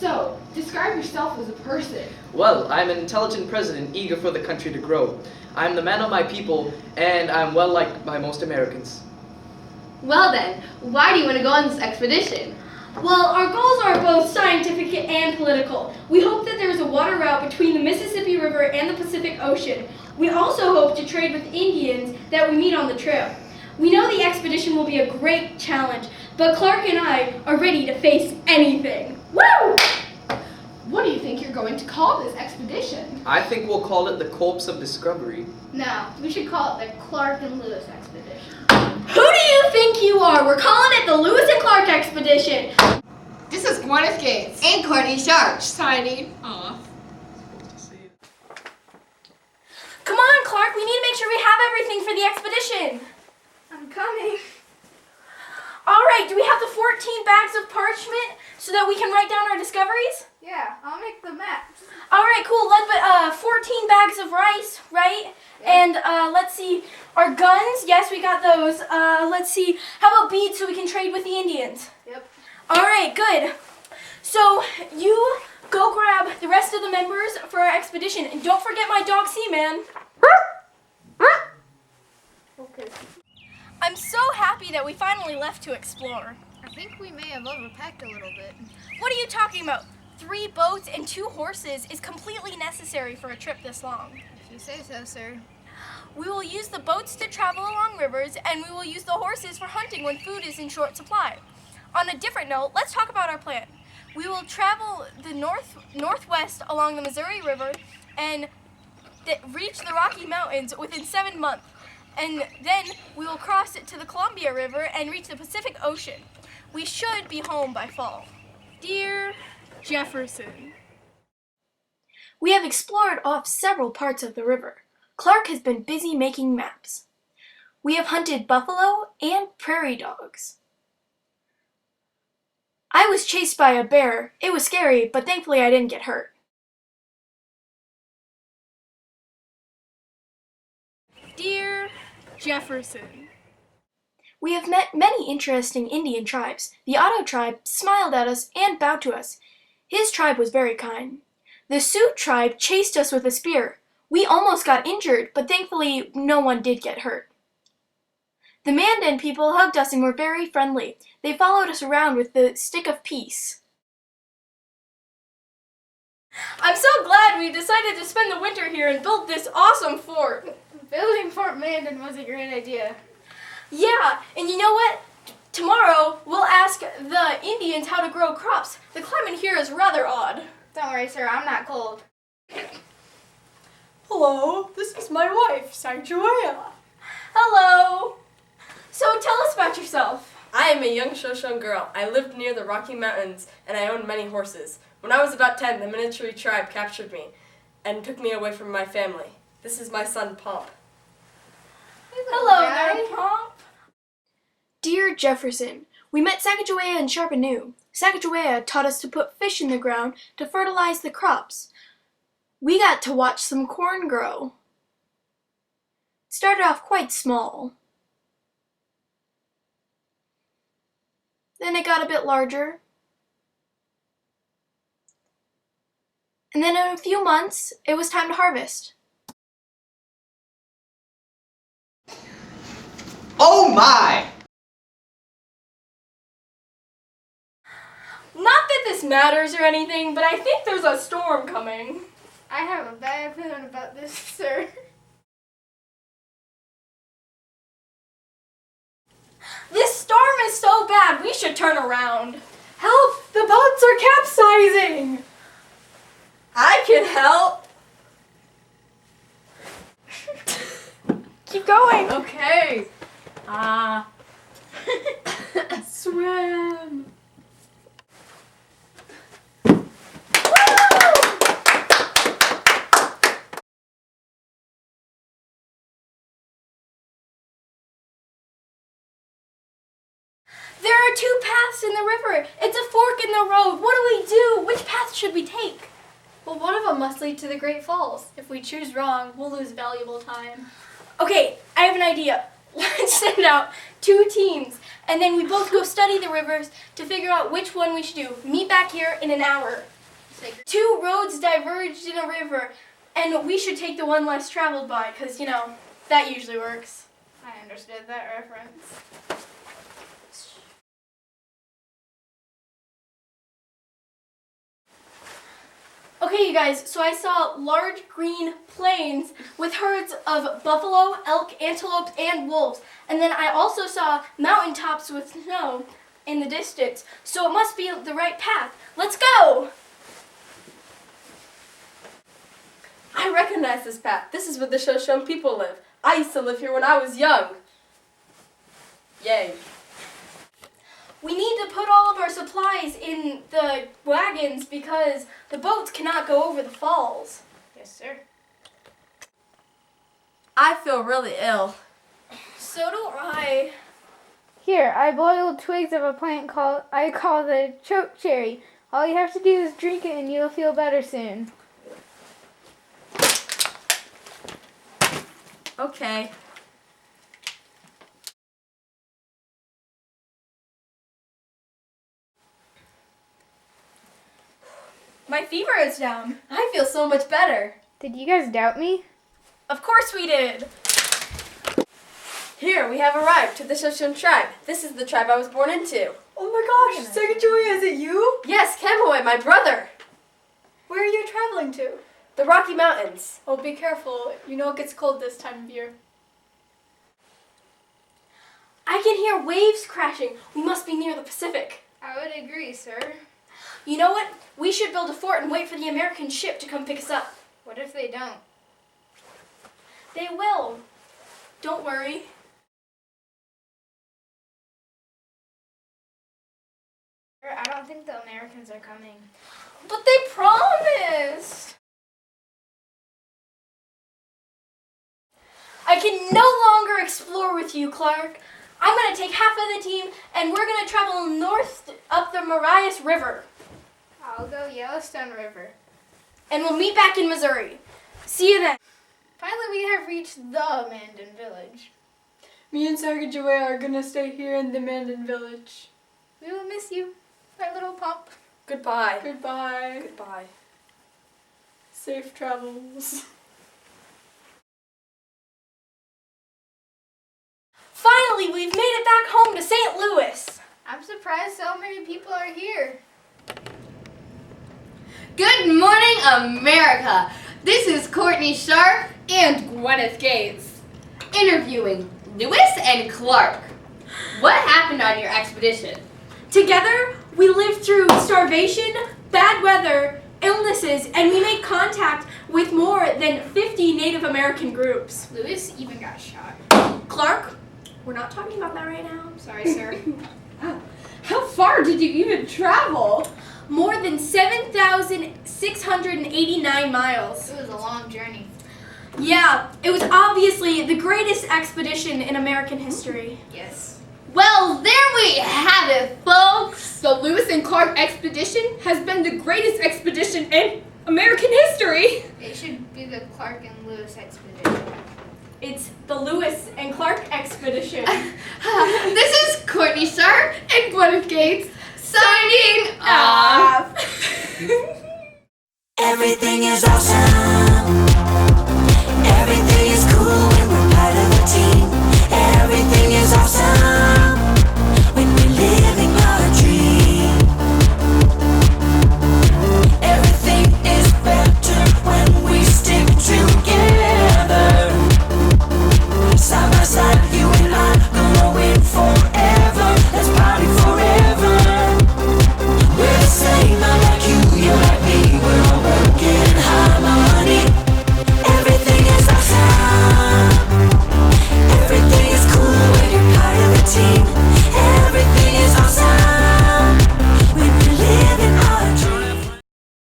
So, describe yourself as a person. Well, I'm an intelligent president eager for the country to grow. I'm the man of my people, and I'm well liked by most Americans. Well then, why do you want to go on this expedition? Well, our goals are both scientific and political. We hope that there is a water route between the Mississippi River and the Pacific Ocean. We also hope to trade with Indians that we meet on the trail. We know the expedition will be a great challenge, but Clark and I are ready to face anything. Woo! What do you think you're going to call this expedition? I think we'll call it the Corpse of Discovery. No, we should call it the Clark and Lewis expedition. Who do you think you are? We're calling it the Lewis and Clark expedition. This is Gwyneth Gates. And Courtney Sharp. Signing off. Come on, Clark, we need to make sure we have everything for the expedition. I'm coming. All right, do we have the 14 bags of parchment so that we can write down our discoveries? Yeah, I'll make the maps. All right, cool. 14 bags of rice, right? Yeah. And let's see, our guns, yes, we got those. Let's see, how about beads so we can trade with the Indians? Yep. All right, good. So you go grab the rest of the members for our expedition, and don't forget my dog Seaman. Okay. I'm so happy that we finally left to explore. I think we may have overpacked a little bit. What are you talking about? 3 boats and 2 horses is completely necessary for a trip this long. If you say so, sir. We will use the boats to travel along rivers, and we will use the horses for hunting when food is in short supply. On a different note, let's talk about our plan. We will travel the northwest along the Missouri River and reach the Rocky Mountains within 7 months. And then we will cross it to the Columbia River and reach the Pacific Ocean. We should be home by fall. Dear Jefferson, We have explored off several parts of the river. Clark has been busy making maps. We have hunted buffalo and prairie dogs. I was chased by a bear. It was scary, but thankfully I didn't get hurt. Dear Jefferson, We have met many interesting Indian tribes. The Otto tribe smiled at us and bowed to us. His tribe was very kind. The Sioux tribe chased us with a spear. We almost got injured, but thankfully no one did get hurt. The Mandan people hugged us and were very friendly. They followed us around with the stick of peace. I'm so glad we decided to spend the winter here and build this awesome fort. Building Fort Mandan was a great idea. Yeah, and you know what? Tomorrow we'll ask the Indians how to grow crops. The climate here is rather odd. Don't worry, sir, I'm not cold. hello, this is my wife, Sanctuaya. Hello. So tell us about yourself. I am a young Shoshone girl. I lived near the Rocky Mountains and I owned many horses. When I was about 10, the Minnetree tribe captured me and took me away from my family. This is my son, Pomp. Hello there, Pomp. Dear Jefferson, we met Sacagawea and Sharpenu. Sacagawea taught us to put fish in the ground to fertilize the crops. We got to watch some corn grow. It started off quite small. Then it got a bit larger. And then in a few months, it was time to harvest. Oh my! Not that this matters or anything, but I think there's a storm coming. I have a bad feeling about this, sir. This storm is so bad, we should turn around. Help! The boats are capsizing! I can help. Keep going. Okay. Swim. There are 2 paths in the river. It's a fork in the road. What do we do? Which path should we take? Well, one of them must lead to the Great Falls. If we choose wrong, we'll lose valuable time. Okay, I have an idea. Let's send out 2 teams, and then we both go study the rivers to figure out which one we should do. Meet back here in an hour. 2 roads diverged in a river, and we should take the one less traveled by, because, you know, that usually works. I understood that reference. Okay, you guys, so I saw large green plains with herds of buffalo, elk, antelopes, and wolves. And then I also saw mountaintops with snow in the distance. So it must be the right path. Let's go! I recognize this path. This is where the Shoshone people live. I used to live here when I was young. Yay. We need to put all of our supplies in the wagons because the boats cannot go over the falls. Yes, sir. I feel really ill. So do I. Here, I boiled twigs of a plant I call the choke cherry. All you have to do is drink it and you'll feel better soon. Okay. My fever is down. I feel so much better. Did you guys doubt me? Of course we did. Here, we have arrived to the Shoshone tribe. This is the tribe I was born into. Oh my gosh, Sacagawea, is it you? Yes, Kemaway, my brother. Where are you traveling to? The Rocky Mountains. Oh, be careful. You know it gets cold this time of year. I can hear waves crashing. We must be near the Pacific. I would agree, sir. You know what? We should build a fort and wait for the American ship to come pick us up. What if they don't? They will. Don't worry. I don't think the Americans are coming. But they promised. I can no longer explore with you, Clark. I'm going to take half of the team and we're going to travel north up the Marias River. I'll go Yellowstone River. And we'll meet back in Missouri. See you then. Finally, we have reached the Mandan village. Me and Sacagawea are gonna stay here in the Mandan village. We will miss you, my little pump. Goodbye. Goodbye. Goodbye. Safe travels. Finally, we've made it back home to St. Louis. I'm surprised so many people are here. Good morning, America. This is Courtney Sharp and Gwyneth Gates interviewing Lewis and Clark. What happened on your expedition? Together, we lived through starvation, bad weather, illnesses, and we made contact with more than 50 Native American groups. Lewis even got shot. Clark, we're not talking about that right now. Sorry, sir. How far did you even travel? More than 7,689 miles. It was a long journey. Yeah, it was obviously the greatest expedition in American history. Yes. Well, there we have it, folks. The Lewis and Clark expedition has been the greatest expedition in American history. It should be the Clark and Lewis expedition. It's the Lewis and Clark expedition. This is Courtney Sharp and Gwyneth Gates signing off. Everything is awesome.